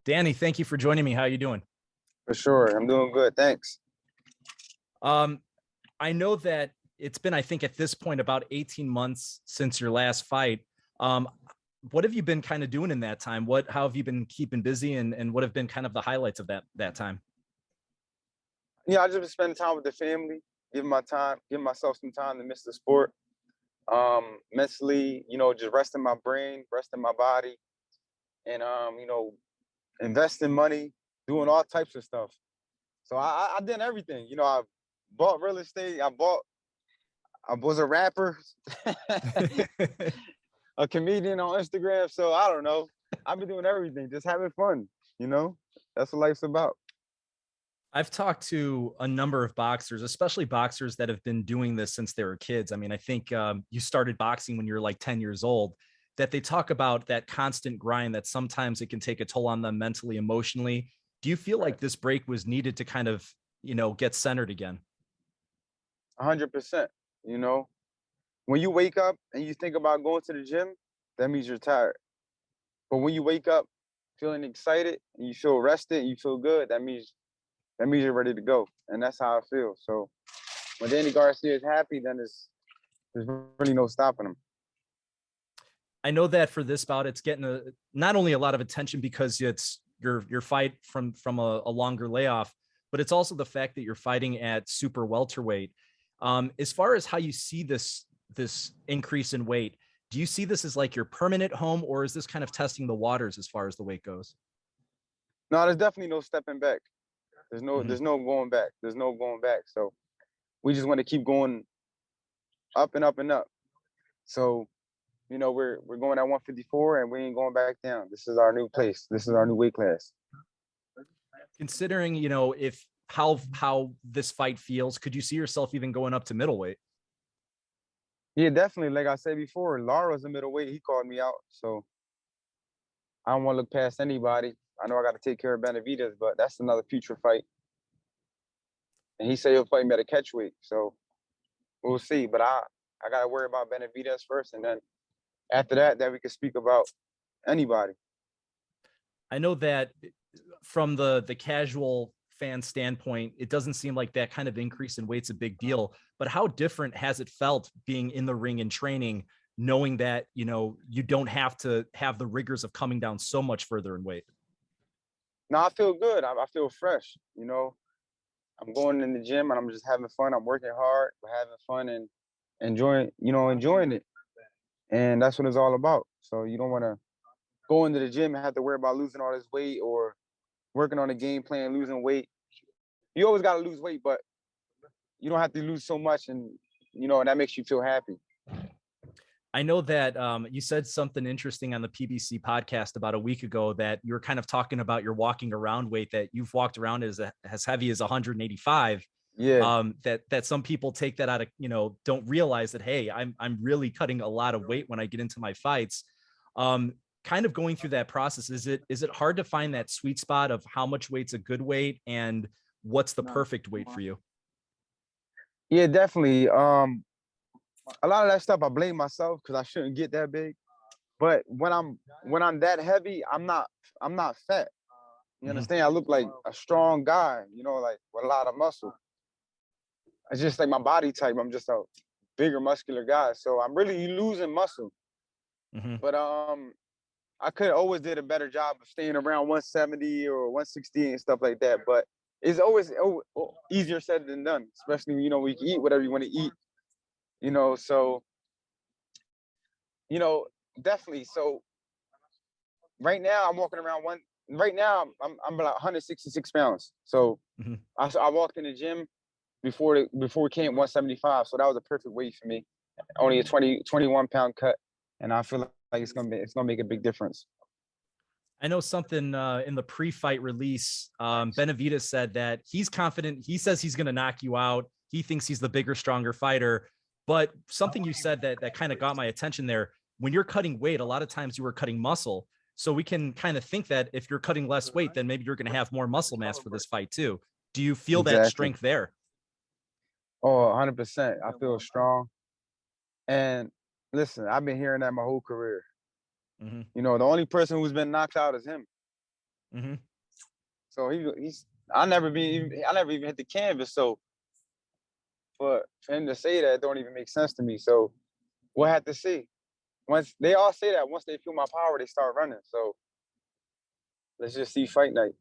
Danny, thank you for joining me. How are you doing? For sure. I'm doing good. Thanks. Um, I know that it's been, I think at this point, about 18 months since your last fight. Um, what have you been kind of doing in that time? How have you been keeping busy and what have been kind of the highlights of that time? Yeah, I just been spending time with the family, giving myself some time to miss the sport. Mentally, just resting my brain, resting my body, and investing money, doing all types of stuff. So I did everything. I bought real estate. I was a rapper, a comedian on Instagram. So I don't know. I've been doing everything, just having fun. You know, that's what life's about. I've talked to a number of boxers, especially boxers that have been doing this since they were kids. I mean, I think you started boxing when you were like 10 years old, that they talk about that constant grind that sometimes it can take a toll on them mentally, emotionally. Do you feel like this break was needed to kind of, get centered again? 100%. You know, when you wake up and you think about going to the gym, that means you're tired. But when you wake up feeling excited and you feel rested and you feel good, that means you're ready to go. And that's how I feel. So when Danny Garcia is happy, then there's really no stopping him. I know that for this bout, it's getting not only a lot of attention because it's your fight from a longer layoff, but it's also the fact that you're fighting at super welterweight. As far as how you see this increase in weight, do you see this as like your permanent home, or is this kind of testing the waters as far as the weight goes? No, there's definitely no stepping back. There's no Mhm. there's no going back. There's no going back. So we just want to keep going up and up and up. So, we're going at 154 and we ain't going back down. This is our new place. This is our new weight class. Considering, if how this fight feels, could you see yourself even going up to middleweight? Yeah, definitely. Like I said before, Lara's a middleweight. He called me out. So I don't want to look past anybody. I know I got to take care of Benavidez, but that's another future fight. And he said he'll fight me at a catchweight. So we'll see. But I got to worry about Benavidez first. And then after that, we can speak about anybody. I know that from the casual fan standpoint, it doesn't seem like that kind of increase in weight's a big deal. But how different has it felt being in the ring and training, knowing that you don't have to have the rigors of coming down so much further in weight? Now I feel good. I feel fresh. I'm going in the gym and I'm just having fun. I'm working hard, but having fun and enjoying it. And that's what it's all about. So you don't want to go into the gym and have to worry about losing all this weight or working on a game plan, losing weight. You always got to lose weight, but you don't have to lose so much, and that makes you feel happy. I know that you said something interesting on the PBC podcast about a week ago, that you were kind of talking about your walking around weight, that you've walked around as heavy as 185. Yeah. That some people take that out of, don't realize that, hey, I'm really cutting a lot of weight when I get into my fights. Kind of going through that process, is it hard to find that sweet spot of how much weight's a good weight and what's the perfect weight for you? Yeah, definitely. A lot of that stuff I blame myself because I shouldn't get that big. But when I'm that heavy, I'm not fat. You Mhm. understand? I look like a strong guy, like with a lot of muscle. It's just like my body type. I'm just a bigger, muscular guy. So I'm really losing muscle. Mhm. But I could always did a better job of staying around 170 or 160 and stuff like that. But it's always easier said than done, especially when we can eat whatever you want to eat. So you know definitely. So right now I'm walking around one. Right now I'm about 166 pounds. So Mhm. I walked in the gym before it came 175. So that was a perfect weight for me. Only a 21 pound cut, and I feel like it's gonna make a big difference. I know something in the pre-fight release. Benavidez said that he's confident. He says he's going to knock you out. He thinks he's the bigger, stronger fighter. But something you said that kind of got my attention there. When you're cutting weight, a lot of times you were cutting muscle. So we can kind of think that if you're cutting less weight, then maybe you're going to have more muscle mass for this fight too. Do you feel that Exactly. strength there? Oh, 100%. I feel strong. And listen, I've been hearing that my whole career. Mhm. The only person who's been knocked out is him. Mm-hmm. So I never even hit the canvas. So for him to say that, it don't even make sense to me. So we'll have to see. Once they all say that, once they feel my power, they start running. So let's just see fight night.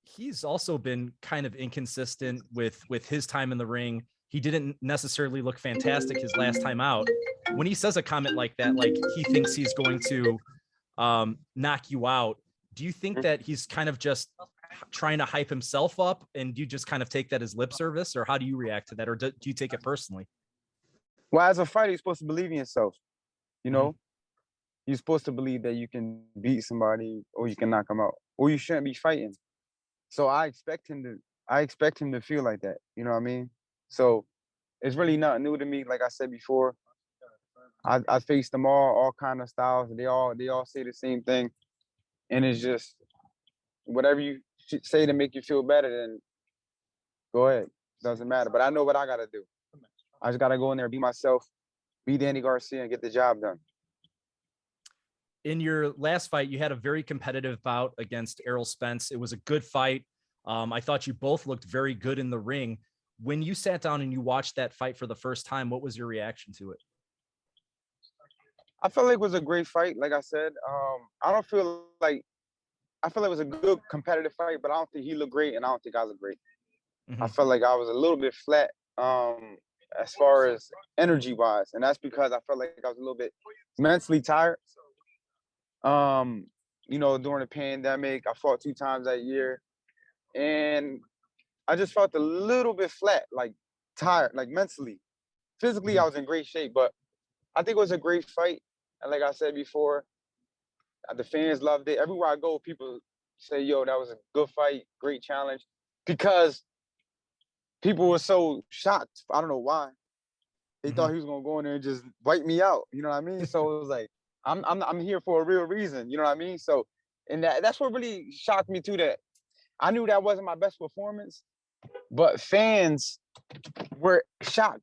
He's also been kind of inconsistent with his time in the ring. He didn't necessarily look fantastic his last time out. When he says a comment like that, like he thinks he's going to knock you out, do you think that he's kind of just trying to hype himself up, and do you just kind of take that as lip service, or how do you react to that, or do you take it personally? Well, as a fighter, you're supposed to believe in yourself. You know, Mm-hmm. you're supposed to believe that you can beat somebody or you can knock them out, or you shouldn't be fighting. So I expect him to feel like that. You know what I mean? So it's really not new to me. Like I said before, I faced them all kind of styles. They all say the same thing, and it's just whatever you say to make you feel better. Then go ahead, doesn't matter. But I know what I gotta do. I just gotta go in there, be myself, be Danny Garcia, and get the job done. In your last fight, you had a very competitive bout against Errol Spence. It was a good fight. I thought you both looked very good in the ring. When you sat down and you watched that fight for the first time, what was your reaction to it? I felt like it was a great fight. Like I said, I don't feel like I feel like it was a good competitive fight, but I don't think he looked great, and I don't think I looked great. Mm-hmm. I felt like I was a little bit flat as far as energy wise, and that's because I felt like I was a little bit mentally tired. Um, during the pandemic, I fought 2 times that year, and I just felt a little bit flat, like tired, like mentally. Physically, Mm-hmm. I was in great shape, but I think it was a great fight. And like I said before, the fans loved it. Everywhere I go, people say, "Yo, that was a good fight, great challenge," because people were so shocked. I don't know why. They Mm-hmm. thought he was gonna go in there and just wipe me out. You know what I mean? So it was like, I'm here for a real reason. You know what I mean? So, and that's what really shocked me too. That I knew that wasn't my best performance, but fans were shocked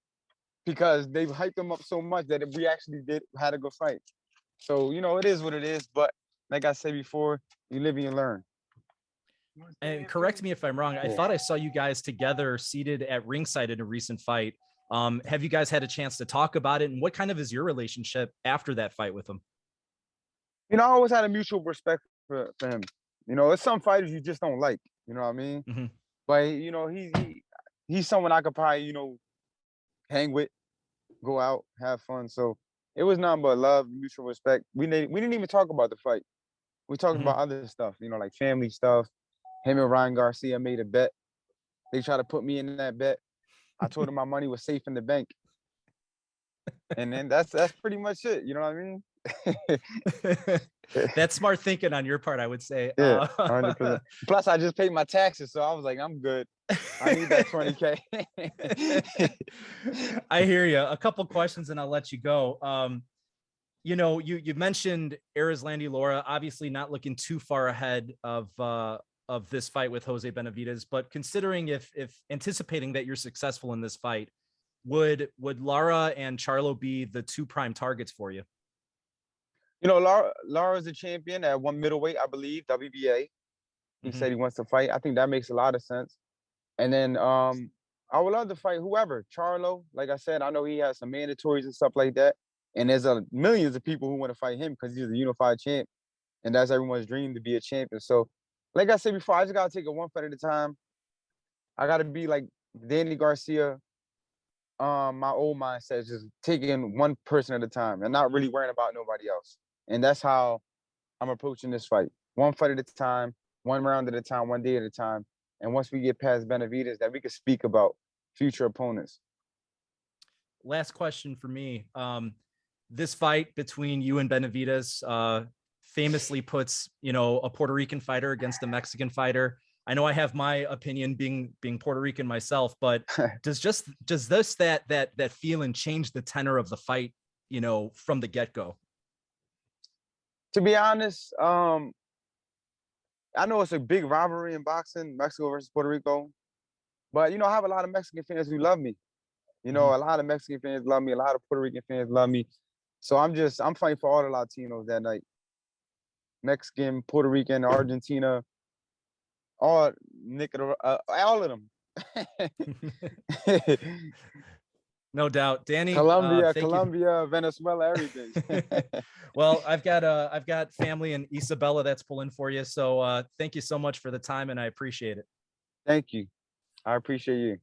because they hyped him up so much that we actually had a good fight. So it is what it is. But like I said before, you live and you learn. And correct me if I'm wrong, I Yeah. thought I saw you guys together seated at ringside in a recent fight. Have you guys had a chance to talk about it, and what kind of is your relationship after that fight with him? I always had a mutual respect for him. It's some fighters you just don't like. You know what I mean? Mm-hmm. But he's someone I could probably hang with, go out, have fun. So it was nothing but love, mutual respect. We didn't even talk about the fight. We talked Mm-hmm. about other stuff. Like family stuff. Him and Ryan Garcia made a bet. They tried to put me in that bet. I told them my money was safe in the bank, and then that's pretty much it. You know what I mean? That's smart thinking on your part, I would say. Yeah, 100%. Plus, I just paid my taxes, so I was like, I'm good. I need that 20K. I hear you. A couple questions, and I'll let you go. You mentioned Erislandy Lara, obviously not looking too far ahead of this fight with Jose Benavidez, but considering if anticipating that you're successful in this fight, would Lara and Charlo be the two prime targets for you? Lara's a champion at one middleweight, I believe, WBA. He Mm-hmm. said he wants to fight. I think that makes a lot of sense. And then I would love to fight whoever. Charlo, like I said, I know he has some mandatories and stuff like that. And there's millions of people who want to fight him because he's a unified champ. And that's everyone's dream to be a champion. So, like I said before, I just got to take it one fight at a time. I got to be like Danny Garcia. My old mindset is just taking one person at a time and not really worrying about nobody else. And that's how I'm approaching this fight. One fight at a time, one round at a time, one day at a time. And once we get past Benavidez, that we can speak about future opponents. Last question for me. This fight between you and Benavidez famously puts, a Puerto Rican fighter against a Mexican fighter. I know I have my opinion being Puerto Rican myself, but does that feeling change the tenor of the fight, from the get-go? To be honest, I know it's a big rivalry in boxing, Mexico versus Puerto Rico. But I have a lot of Mexican fans who love me. Mm-hmm. A lot of Mexican fans love me, a lot of Puerto Rican fans love me. So I'm fighting for all the Latinos that night. Mexican, Puerto Rican, Argentina, all Nicaragua, all of them. No doubt. Danny, Colombia, thank you. Venezuela, everything. Well, I've got family in Isabella that's pulling for you. So thank you so much for the time, and I appreciate it. Thank you. I appreciate you.